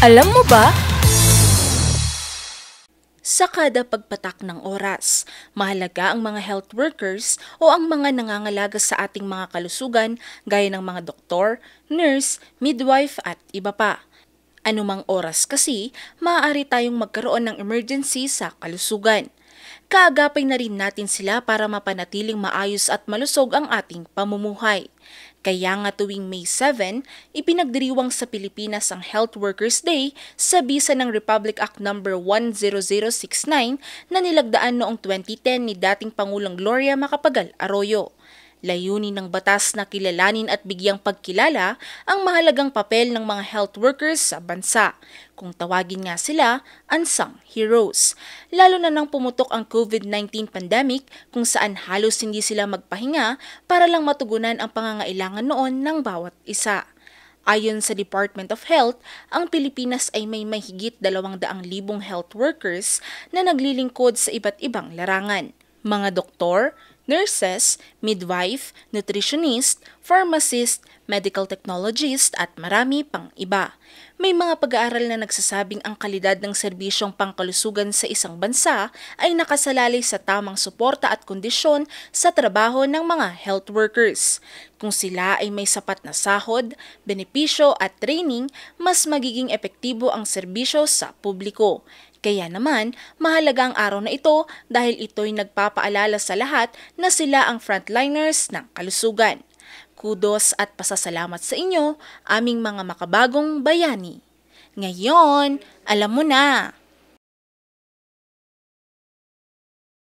Alam mo ba? Sa kada pagpatak ng oras, mahalaga ang mga health workers o ang mga nangangalaga sa ating mga kalusugan gaya ng mga doktor, nurse, midwife at iba pa. Anumang oras kasi, maaari tayong magkaroon ng emergency sa kalusugan. Kaagapay na rin natin sila para mapanatiling maayos at malusog ang ating pamumuhay. Kaya nga tuwing May 7, ipinagdiriwang sa Pilipinas ang Health Workers Day sa bisa ng Republic Act No. 10069 na nilagdaan noong 2010 ni dating Pangulong Gloria Macapagal Arroyo. Layunin ng batas na kilalanin at bigyang pagkilala ang mahalagang papel ng mga health workers sa bansa. Kung tawagin nga sila, unsung heroes. Lalo na nang pumutok ang COVID-19 pandemic kung saan halos hindi sila magpahinga para lang matugunan ang pangangailangan noon ng bawat isa. Ayon sa Department of Health, ang Pilipinas ay may mahigit 200,000 health workers na naglilingkod sa iba't ibang larangan. Mga doktor, nurses, midwife, nutritionist, pharmacist, medical technologist at marami pang iba. May mga pag-aaral na nagsasabing ang kalidad ng serbisyong pangkalusugan sa isang bansa ay nakasalalay sa tamang suporta at kondisyon sa trabaho ng mga health workers. Kung sila ay may sapat na sahod, benepisyo at training, mas magiging epektibo ang serbisyo sa publiko. Kaya naman, mahalaga ang araw na ito dahil ito'y nagpapaalala sa lahat na sila ang frontliners ng kalusugan. Kudos at pasasalamat sa inyo, aming mga makabagong bayani. Ngayon, alam mo na!